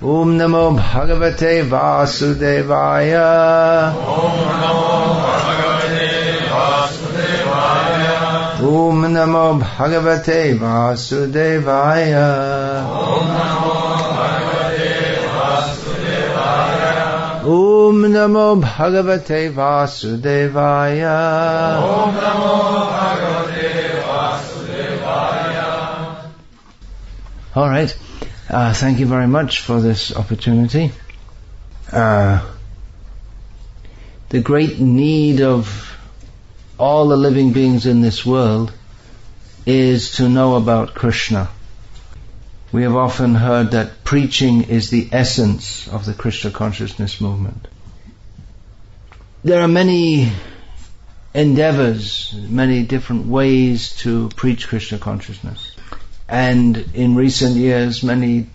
Om Namo Bhagavate Vasudevaya. Om Namo Bhagavate Vasudevaya. Om Namo Bhagavate Vasudevaya. Om Namo Bhagavate Vasudevaya. Om Namo Bhagavate Vasudevaya. Om Namo Bhagavate Vasudevaya. All right. Thank you very much for this opportunity. The great need of all the living beings in this world is to know about Krishna. We have often heard that preaching is the essence of the Krishna consciousness movement. There are many endeavors, many different ways to preach Krishna consciousness. And in recent years, many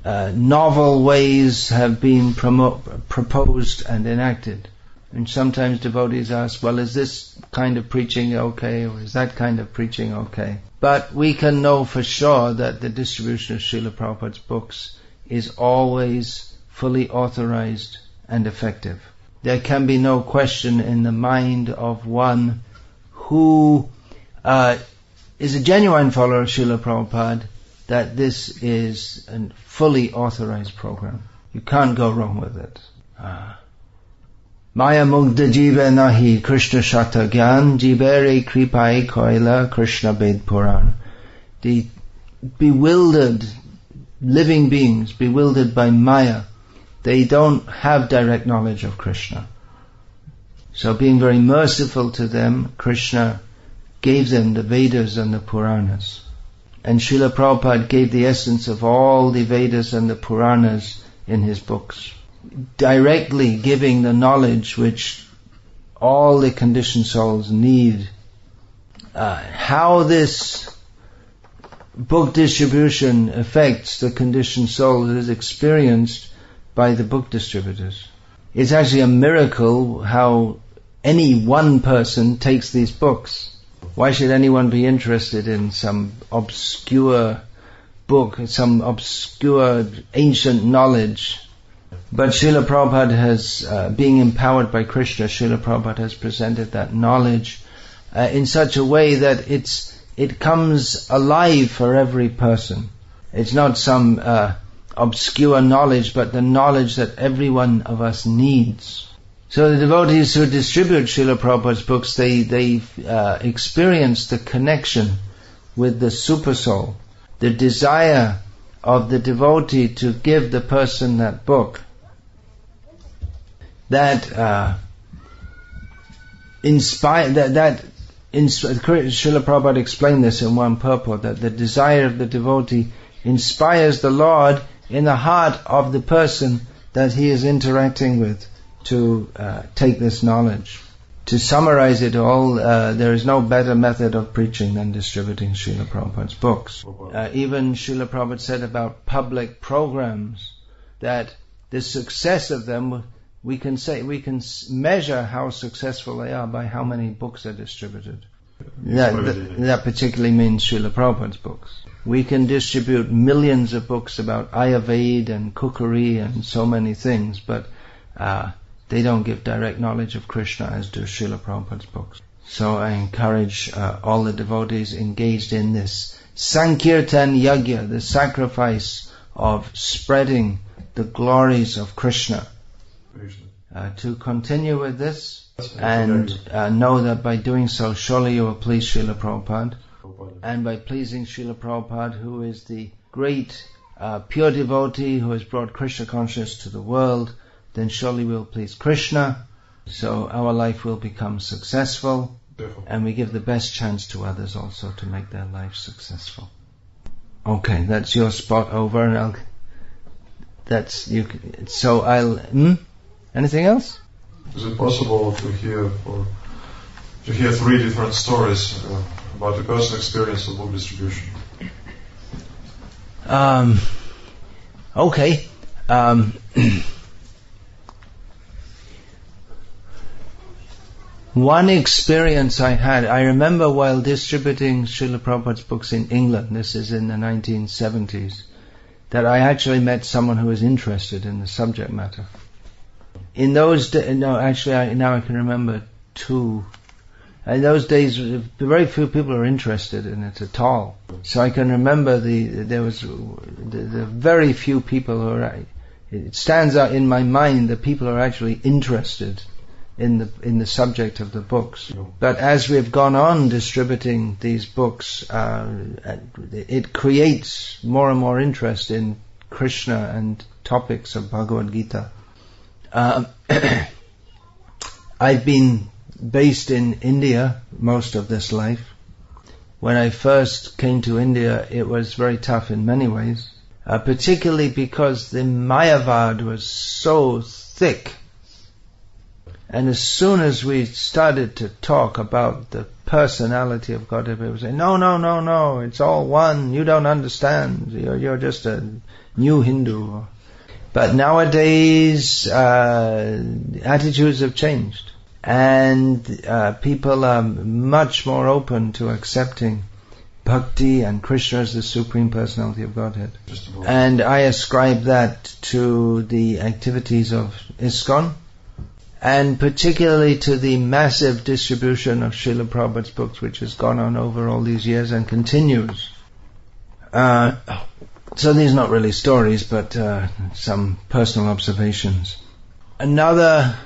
novel ways have been proposed and enacted. And sometimes devotees ask, well, is this kind of preaching okay, or is that kind of preaching okay? But we can know for sure that the distribution of Srila Prabhupada's books is always fully authorized and effective. There can be no question in the mind of one who is a genuine follower of Srila Prabhupada that this is a fully authorized program. You can't go wrong with it. Maya Mugdha Jiva Nahi Krishna Shata Gyan Jivere Kripai Koila Krishna Ved Puran. The bewildered living beings, bewildered by Maya, they don't have direct knowledge of Krishna. So being very merciful to them, Krishna gave them the Vedas and the Puranas. And Srila Prabhupada gave the essence of all the Vedas and the Puranas in his books, directly giving the knowledge which all the conditioned souls need. How this book distribution affects the conditioned souls is experienced by the book distributors. It's actually a miracle how any one person takes these books. Why should anyone be interested in some obscure book, some obscure ancient knowledge? But Srila Prabhupada has, being empowered by Krishna, Srila Prabhupada has presented that knowledge in such a way that it comes alive for every person. It's not some obscure knowledge, but the knowledge that every one of us needs. So the devotees who distribute Srila Prabhupada's books, they experience the connection with the super soul, the desire of the devotee to give the person that book. Srila Prabhupada explained this in one purport, that the desire of the devotee inspires the Lord in the heart of the person that he is interacting with to take this knowledge. To summarize it all, there is no better method of preaching than distributing Srila Prabhupada's books. Even Srila Prabhupada said about public programs that the success of them, we can measure how successful they are by how many books are distributed. That particularly means Srila Prabhupada's books. We can distribute millions of books about Ayurveda and cookery and so many things, but they don't give direct knowledge of Krishna as do Srila Prabhupada's books. So I encourage all the devotees engaged in this Sankirtan Yajna, the sacrifice of spreading the glories of Krishna, to continue with this and know that by doing so, surely you will please Srila Prabhupada. And by pleasing Srila Prabhupada, who is the great pure devotee who has brought Krishna consciousness to the world, then surely we will please Krishna, so our life will become successful, and we give the best chance to others also to make their life successful. Okay, that's your spot over, and anything else? Is it possible to hear 3 different stories about the personal experience of book distribution? Okay. One experience I had, I remember while distributing Srila Prabhupada's books in England, this is in the 1970s, that I actually met someone who was interested in the subject matter. In those days, now I can remember two. In those days, very few people were interested in it at all. So I can remember there was the very few people who are. It stands out in my mind that people are actually interested in the subject of the books. But as we've gone on distributing these books, it creates more and more interest in Krishna and topics of Bhagavad Gita. I've been based in India most of this life. When I first came to India, it was very tough in many ways, particularly because the Mayavad was so thick. And as soon as we started to talk about the personality of God, people would say, no, it's all one, you don't understand, you're just a new Hindu. But nowadays, attitudes have changed. And people are much more open to accepting Bhakti and Krishna as the Supreme Personality of Godhead. And I ascribe that to the activities of ISKCON, and particularly to the massive distribution of Srila Prabhupada's books, which has gone on over all these years and continues. So these are not really stories, but some personal observations. Another,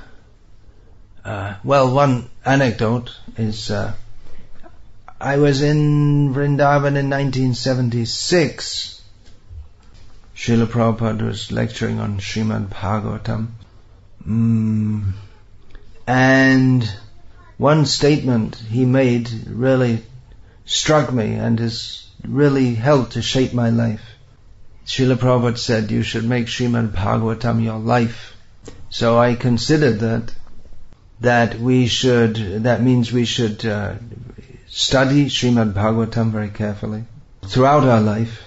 one anecdote is, I was in Vrindavan in 1976. Srila Prabhupada was lecturing on Srimad Bhagavatam. And one statement he made really struck me and has really helped to shape my life. Srila Prabhupada said, you should make Srimad Bhagavatam your life. So I considered that means we should study Srimad Bhagavatam very carefully throughout our life,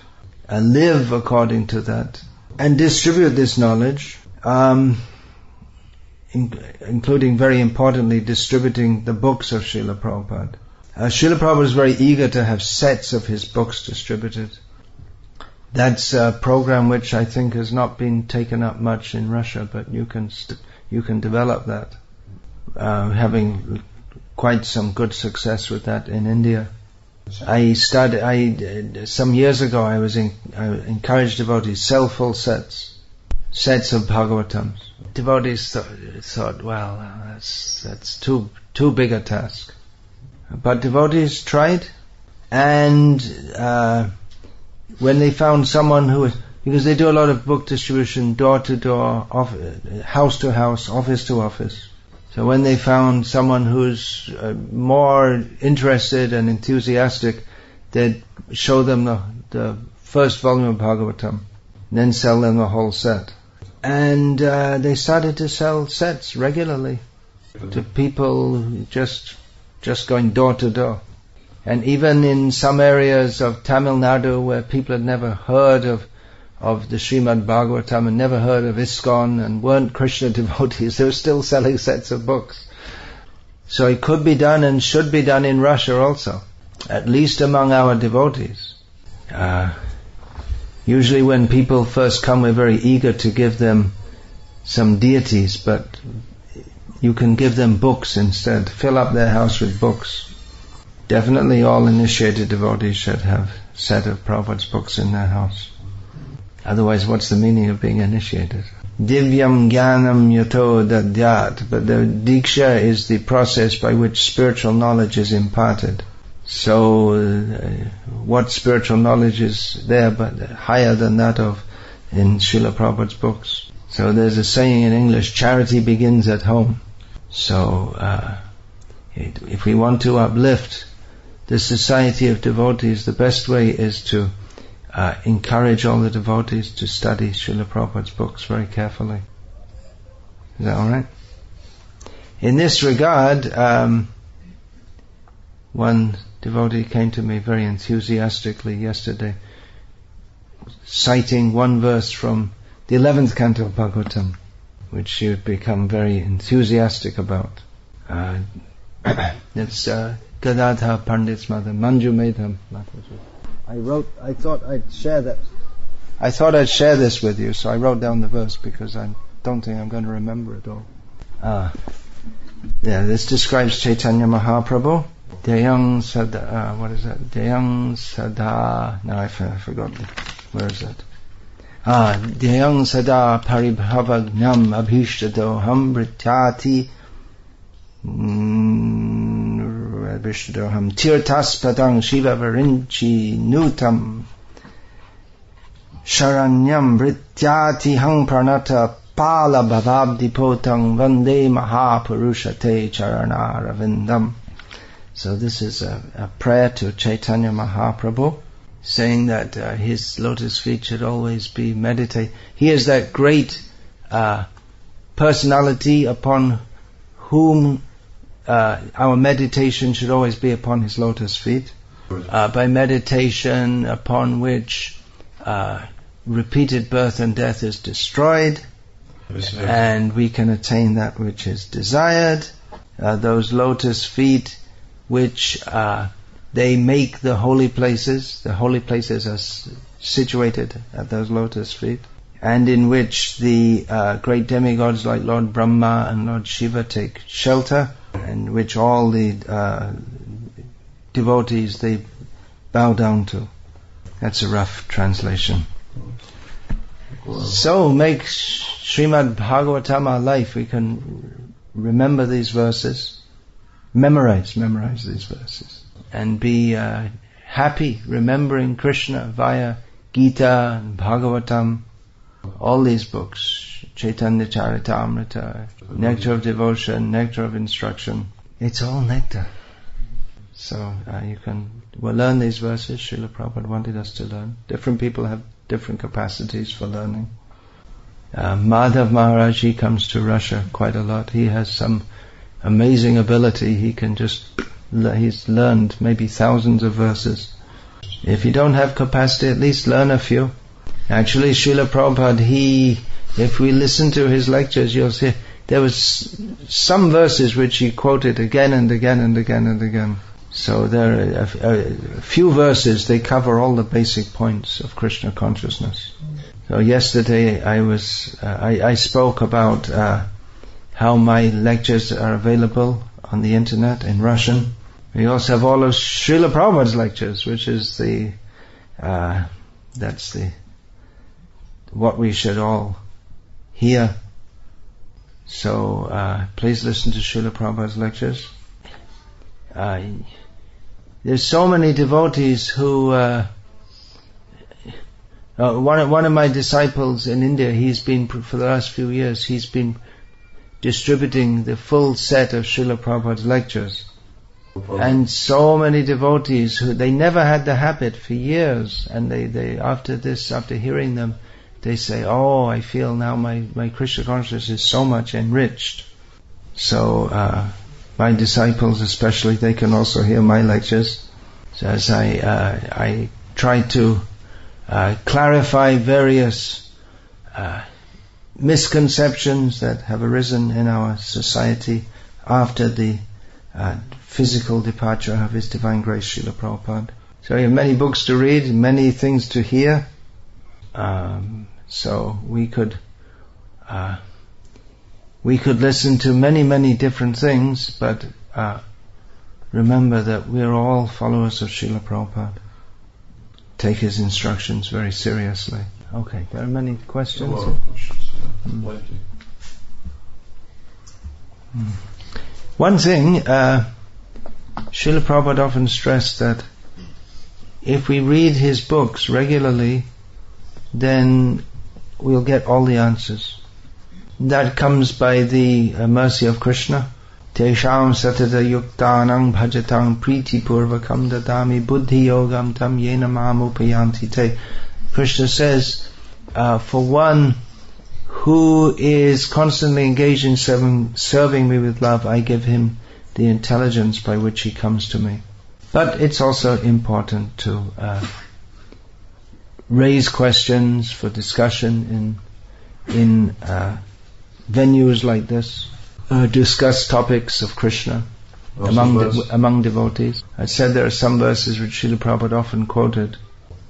live according to that, and distribute this knowledge, including very importantly distributing the books of Srila Prabhupada. Srila Prabhupada was very eager to have sets of his books distributed. That's a program which I think has not been taken up much in Russia, but you can develop that. Having quite some good success with that in India. Some years ago I encouraged devotees sell full sets of Bhagavatams. Devotees thought, well, that's too big a task. But devotees tried, and when they found someone because they do a lot of book distribution door to door, house to house, office to office. So when they found someone who's more interested and enthusiastic, they'd show them the first volume of Bhagavatam, then sell them the whole set. And they started to sell sets regularly to people just going door to door. And even in some areas of Tamil Nadu where people had never heard of the Srimad Bhagavatam and never heard of ISKCON and weren't Krishna devotees, they were still selling sets of books. So it could be done and should be done in Russia also, at least among our devotees. Usually when people first come, we're very eager to give them some deities, but you can give them books instead. Fill up their house with books. Definitely all initiated devotees should have a set of Prabhupada's books in their house. Otherwise, what's the meaning of being initiated? Divyam Jnanam Yato Dadyat. But the Diksha is the process by which spiritual knowledge is imparted. So, what spiritual knowledge is there but higher than that in Srila Prabhupada's books? So there's a saying in English, charity begins at home. So, if we want to uplift the society of devotees, the best way is to encourage all the devotees to study Srila Prabhupada's books very carefully. Is that alright? In this regard, one devotee came to me very enthusiastically yesterday, citing one verse from the 11th canto of Bhagavatam, which she had become very enthusiastic about. It's Gadadhar Pandit's mother, Manju Medham. I thought I'd share that I thought I'd share this with you, so I wrote down the verse because I don't think I'm going to remember it all. This describes Chaitanya Mahaprabhu. Deyang Sada, what is that? Deyang Sada, no, I forgot. Where is it? Deyang Sada Paribhavagnam Abhishtadoham Vrityati Abhishtadoham Tirtaspadang Shiva Varinchi Nutam Sharanyam Vrityati Hang Pranata Pala Bhavabdi Potang Vande Mahapurushate Charana Ravindam. So this is a prayer to Chaitanya Mahaprabhu, saying that his lotus feet should always be meditated. He is that great personality upon whom our meditation should always be upon his lotus feet. By meditation upon which repeated birth and death is destroyed, and we can attain that which is desired. Those lotus feet which they make the holy places. The holy places are situated at those lotus feet, and in which the great demigods like Lord Brahma and Lord Shiva take shelter, and which all the devotees they bow down to. That's a rough translation. So make Srimad Bhagavatam our life. We can remember these verses. Memorize these verses, and be happy remembering Krishna via Gita and Bhagavatam, all these books, Chaitanya Charitamrita, Nectar of Devotion, Nectar of Instruction. It's all nectar. So we'll learn these verses. Srila Prabhupada wanted us to learn. Different people have different capacities for learning. Madhav Maharaj, he comes to Russia quite a lot. He has some amazing ability. He's learned maybe thousands of verses. If you don't have capacity, at least learn a few. Actually, Srila Prabhupada, if we listen to his lectures, you'll see there was some verses which he quoted again and again and again and again. So there are a few verses, they cover all the basic points of Krishna consciousness. So yesterday I spoke about how my lectures are available on the internet in Russian. We also have all of Srila Prabhupada's lectures, which is what we should all hear. So please listen to Srila Prabhupada's lectures. There's so many devotees who one of my disciples in India, he's been for the last few years, he's been distributing the full set of Srila Prabhupada's lectures. And so many devotees who they never had the habit for years, and they after hearing them, they say, "Oh, I feel now my Krishna consciousness is so much enriched." So my disciples especially, they can also hear my lectures. So as I try to clarify various misconceptions that have arisen in our society after the physical departure of His Divine Grace Srila Prabhupada. So you have many books to read, many things to hear. So we could listen to many different things, but remember that we're all followers of Srila Prabhupada. Take his instructions very seriously. Okay, there are many questions. A lot of questions, plenty. One thing, Srila Prabhupada often stressed that if we read his books regularly, then we'll get all the answers. That comes by the mercy of Krishna. Tesham satata yuktanang bhajatam priti purvakam dadami buddhi yogam tam yena mam upayanti te. Krishna says, for one who is constantly engaged in serving me with love, I give him the intelligence by which he comes to me. But it's also important to raise questions for discussion in venues like this. Discuss topics of Krishna among devotees. I said there are some verses which Srila Prabhupada often quoted.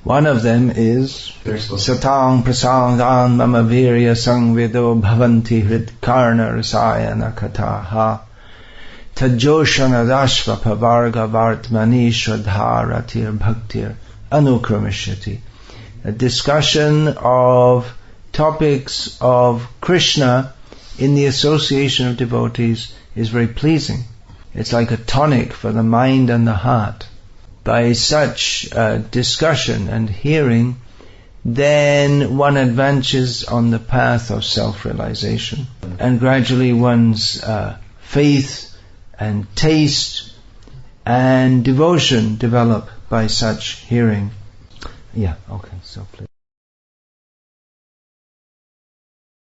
One of them is Текст Satang prasangan mama virya sangvido bhavanti hrid karna rasayana kataha tajoshana dashva pavarga vartmani shradharatir bhaktir anukramishati. A discussion of topics of Krishna in the association of devotees is very pleasing. It's like a tonic for the mind and the heart. By such discussion and hearing, then one advances on the path of self-realization, and gradually one's faith and taste and devotion develop by such hearing. Yeah, okay, so please.